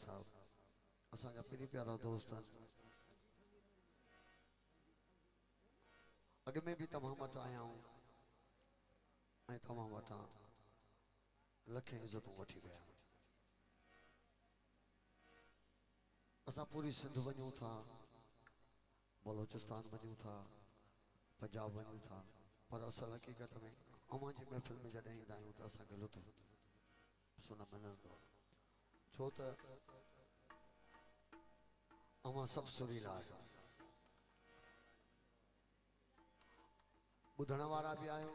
साहब असा का पिनी प्यारा दोस्त अगे में भी तमाम वट आया हूं ऐं तमाम वटा लखे इज्जतों वठी गया असा पूरी सिंध वञूं था बलोचिस्तान वञूं था पंजाब वञूं था पर असल हकीकत में अवां जी महफ़िल में जॾहिं ईंदा आहियूं त असांखे लुत्फ़ सुन मिलंदो छो त अवां सभु सुरीला आहियो ॿुधण वारा बि आहियो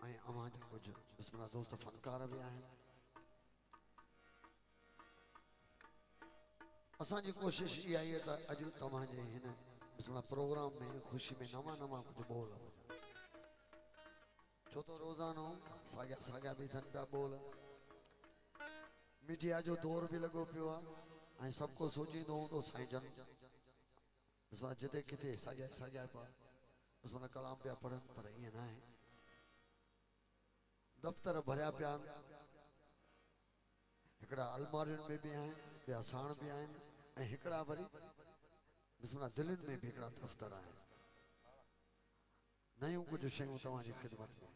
ऐं अवां जा कुझु बिस्मिल्लाह दोस्त फनकार भी आहिनि असांजी कोशिश इहा ई आहे त अॼु तव्हांजे हिन बिस्मिल्लाह प्रोग्राम में ख़ुशी में नवां नवां कुझु ॿोल हुजनि छो तो रोज़ानो साॻिया साॻिया बि थियनि पिया ॿोल मीडिया जो दौर भी लॻो पियो आहे ऐं सभु को सोचींदो हूंदो साईं जन बिस्मिल्लाह जिते किथे साॻिया साॻिया पिया बिस्मिल्लाह कलाम पिया पढ़नि पर ईअं न आहे दफ़्तर भरिया पिया आहिनि हिकिड़ा अलमारियुनि में बि आहिनि ॿिया साण बि आहिनि ऐं हिकिड़ा वरी बिस्मिल्लाह दिलनि में भी हिकिड़ा दफ़्तर आहिनि नयूं कुझु शयूं तव्हांजी ख़िदमत में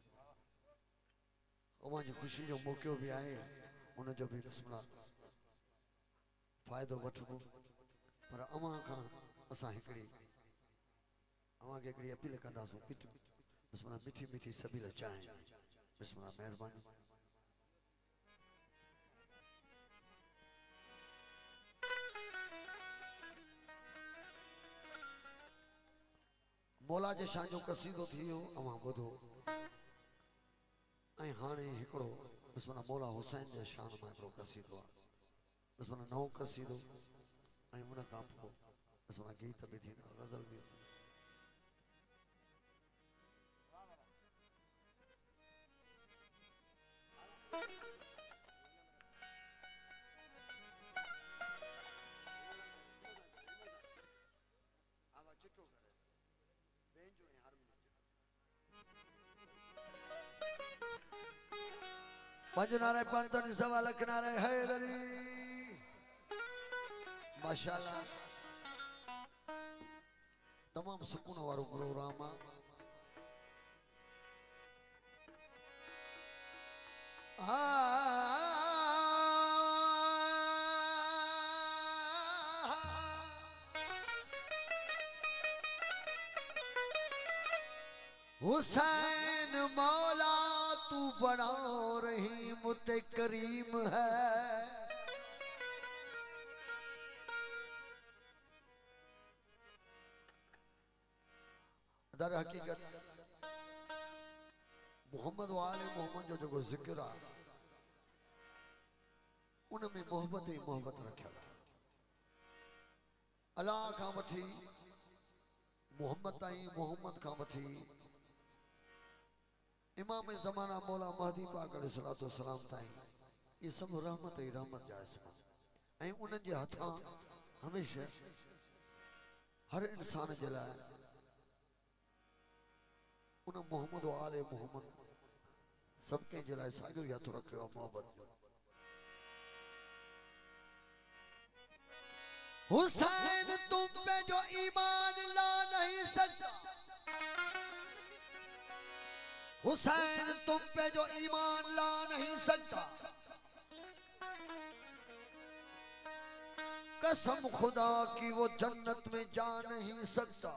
अवां जी ख़ुशी जो मौक़ो भी आहे उनजो भी बिस्मिल्लाह फ़ाइदो वठिबो पर अवां खां असां हिकिड़ी अवां खे हिकिड़ी अपील कंदासूं बिस्मिल्लाह मिठी मिठी सबील चांहि बिस्मिल्लाह महिरबानी मौला जे शान जो कसीदो थी वियो अवां ॿुधो ऐं हाणे हिकिड़ो बिस्मिल्लाह मौला हुसैन जे शान में हिकिड़ो कसीदो आहे बिस्मिल्लाह नओं कसीदो ऐं उन खां पोइ बिस्मिल्लाह गीत बि थींदा ग़ज़ल बि पंज नारे पंतन सवा लख नारे हैदरी माशाल्लाह तमाम सुकून वारो प्रोग्राम हुसैन मौला तू बड़ा रहीम ते करीम है दर हकीकत मोहम्मद वाले मोहम्मद जो जो जिक्र आ उनमें मोहब्बत ही मोहब्बत रखियल अल्लाह का वठी मोहम्मद ताईं मोहम्मद का वठी इमाम ज़माना मौला महदी पाक अलैहिस्सलातु वस्सलाम ताईं ये सब रहमत ही रहमत जा इसम ऐं उन जे हथां हमेशा हर इंसान जे लाइ उन मोहम्मद आले मोहम्मद सब के जे लाइ साॻियो ई हथ रखियो मोहब्बत जो हुसैन तुम पे जो ईमान ला नहीं सकता हुसैन तुम पे जो ईमान ला नहीं सकता कसम खुदा की वो जन्नत में जा नहीं सकता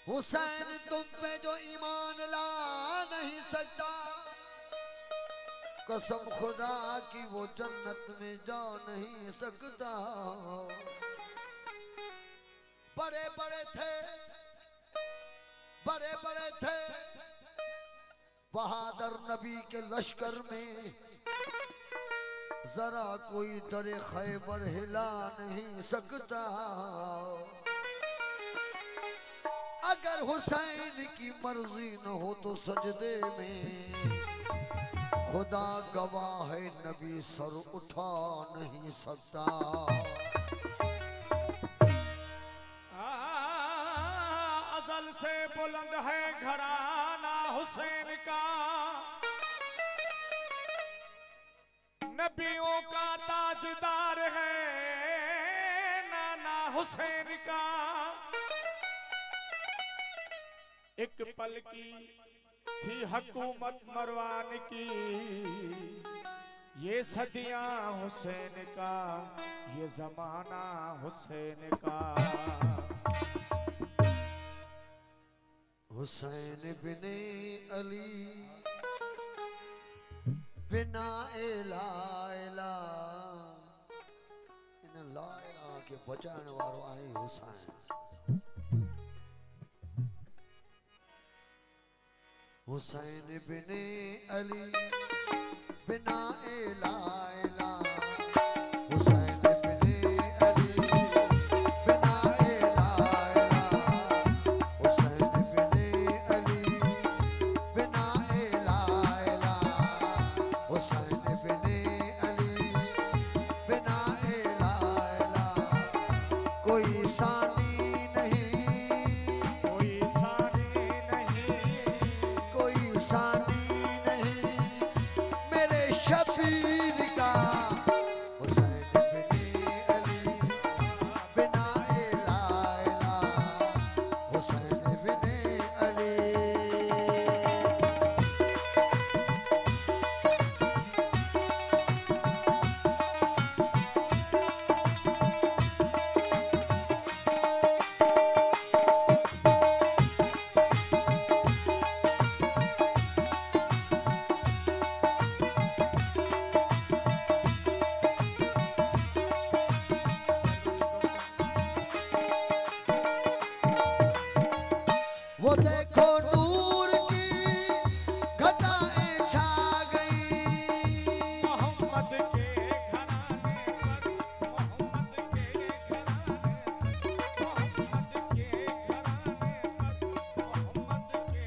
हुसैन तुम पे जो ईमान ला नहीं सकता कसम खुदा की वो जन्नत में जा नहीं सकता बड़े बड़े थे बड़े बड़े थे बहादुर नबी के लश्कर में जरा कोई दरे खैबर हिला नहीं सकता अगर हुसैन की मर्जी न हो तो सजदे में खुदा गवाह है नबी सर उठा नहीं सकता अज़ल से बुलंद है घराना हुसैन का नबियों का ताजदार है नाना हुसैन का। एक पल की थी हुकूमत मरवान की, ये सदियां हुसैन का, ये जमाना हुसैन का। हुसैन बिने अली बिना एला एला, इन ला इला के बचाने वारो आहे हुसैन। हुसैन बिने अली बिना एला एला, हुसैन बिने अली बिना एला एला, हुसैन बिने अली बिना एला एला, हुसैन बिने अली बिना एला एला। कोई सानी नहीं, कोई सानी नहीं, कोई सानी नहीं मेरे शबीर का। हुसैन बिने अली बिना एला एला, हुसैन बिने अली। वो देखो नूर की घटाएं छा गई, मोहम्मद के घराने पर, मोहम्मद के घराने पर, मोहम्मद के घराने पर, मोहम्मद के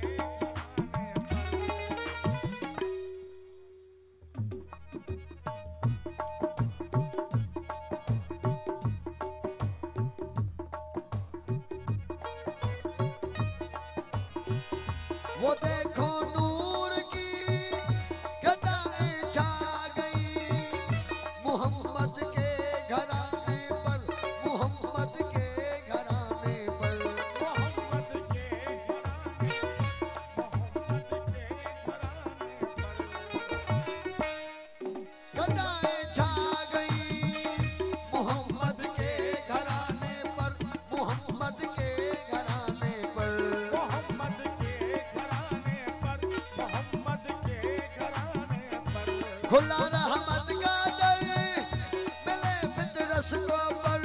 घराने पर। वो देखो नूर की घटाएं छा गई, मोहम्मद के घराने पर, मोहम्मद के घराने पर। मोहम्मद के घराने, मोहम्मद के घराने पर। घटाएं छा गई मोहम्मद के घराने पर, मोहम्मद के घराने पर। मोहम्मद के घराने पर, मोहम्मद के घराने पर। खुला रहमत का दर मिले फितरस को पर,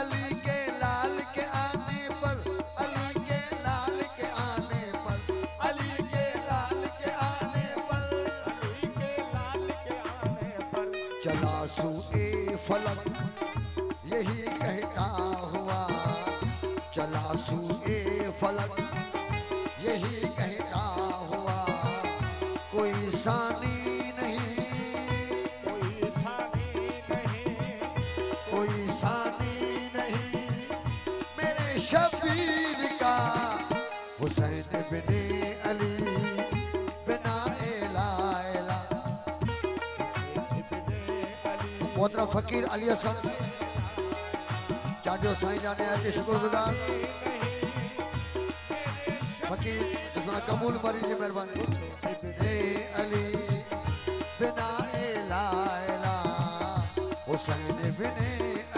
अली के लाल के आने पर, अली के लाल के आने पर, अली के लाल के आने पर। अली के लाल के आने पर। चला सूए फलक यही कहता हुआ, चला सूए फलक यही कहता हुआ। कोई सानी नहीं, कोई सानी नहीं, कोई सानी नहीं मेरे शबीर का। हुसैन बिने अली बिना एला एला। मोहतरम फकीर अली हसन चाचो साईं जाने के शुक्रगुजार। फकीर इसमें कबूल मरी जी मेहरबानी। बिने अली बिना एला एला, हुसैन बिने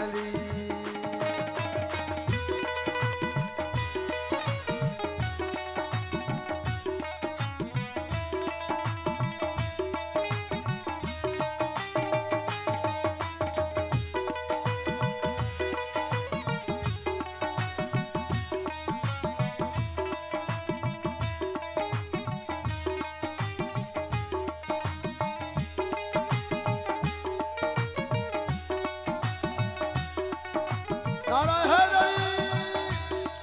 अली। नारा हैदरी।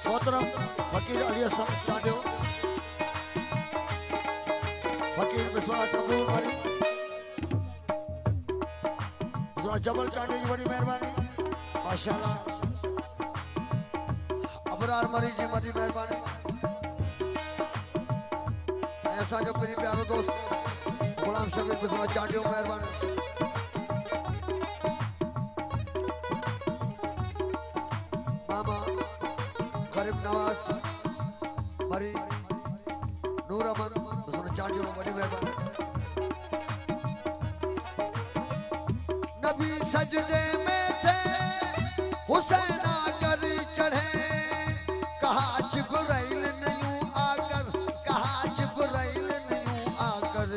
मोहतरम फकीर अली हसन चाचो, फकीर बिस्वा कबूल मरी, बिस्वा जबल चांडी की बड़ी मेहरबानी माशाल्लाह। अबरार मरी जी बड़ी मेहरबानी। ऐसा जो प्यारो दोस्त गुलाम शबीर बिस्वा चांडी मेहरबानी। नवाज मरी नूर अमन उसने चार्जो बड़ी मेहरबानी नबी सजदे में थे हुसैन आकर चढ़े कहा जिब्राइल ने यूं आकर कहा जिब्राइल ने यूं आकर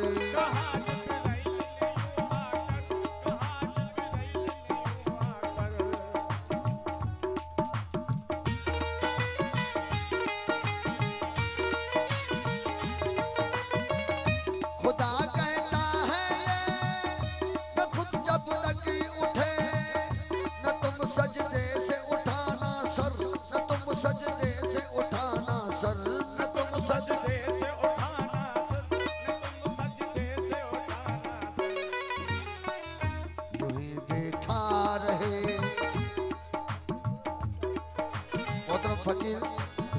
खुदा कहता है ये न खुद जब तक उठे न तुम सजदे से उठाना सर न तुम सजदे से उठाना सर न तुम सजदे से उठाना सर न तुम सजदे से उठाना सर यूं ही बैठा रहे मोहतरम फकीर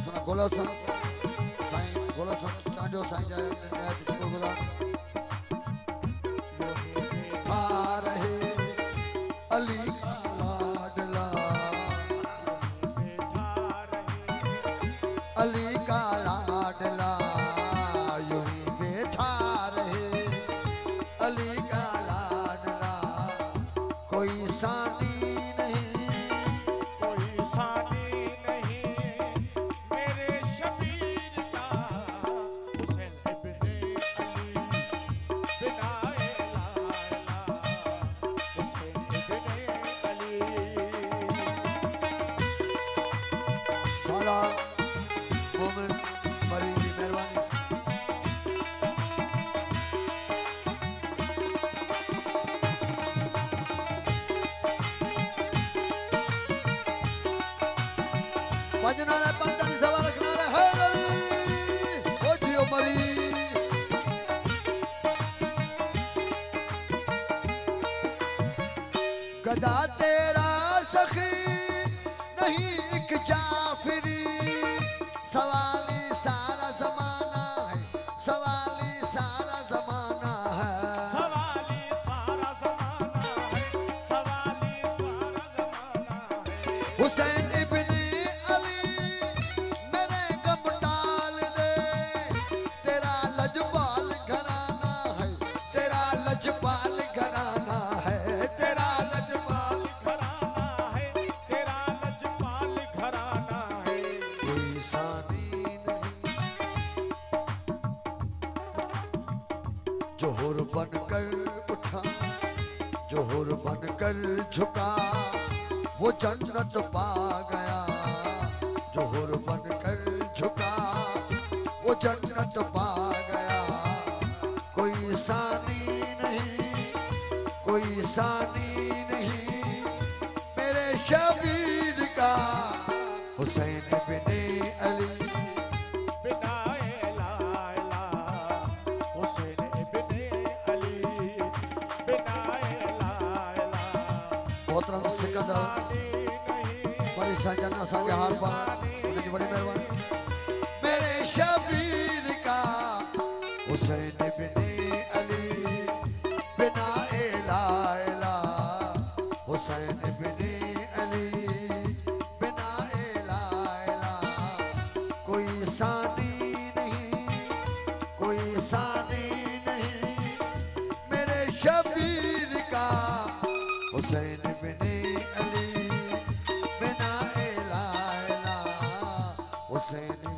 सुना गोला सन साईं गोला सन कांडो साईं जाए मैं तुझको बोला बैठा रहे अली का लाडला बैठा रहे अली का लाडला यूं ही बैठा रहे अली का लाडला कोई सानी नहीं कोई सानी नहीं मेरे शबीर का हुसैन इब्ने अली बिनाए लाला हुसैन इब्ने अली साला मोमिन मरी की मेहरबानी भजना ने पंडन सवा रखना रहे रवि ओ जियो मरी गदा तेरा सखी नहीं एक जाफरी सवाली सारा जमाना है सवाली सारा जमाना है सवाली सारा जमाना है सवाली सारा जमाना है हुसैन इब्ने अली मेरे गम डाल दे तेरा लजपाल घराना है तेरा लजपाल घराना है तेरा लजपाल घराना है तेरा लजपाल घराना है कोई सानी नहीं जोहर बनकर उठा जोहर बनकर झुका वो जन्नत पा गया जोहर बनकर झुका वो जन्नत पा गया कोई सानी नहीं कोई सानी नहीं मेरे शबीर का हुसैन इब्ने अली बिनाए लाला हुसैन इब्ने अली बिनाए लाला मोहतरम सिकंदर सानी नहीं बड़ी सजना सागे हार पर उनकी बड़ी मेहरबानी मेरे शबीर का हुसैन इब्ने अली बिनाए लाला हुसैन इब्ने अली बिनाए लाला कोई सानी नहीं कोई सानी नहीं मेरे शबीर का हुसैन इब्ने अली बिनाए लाला हुसैन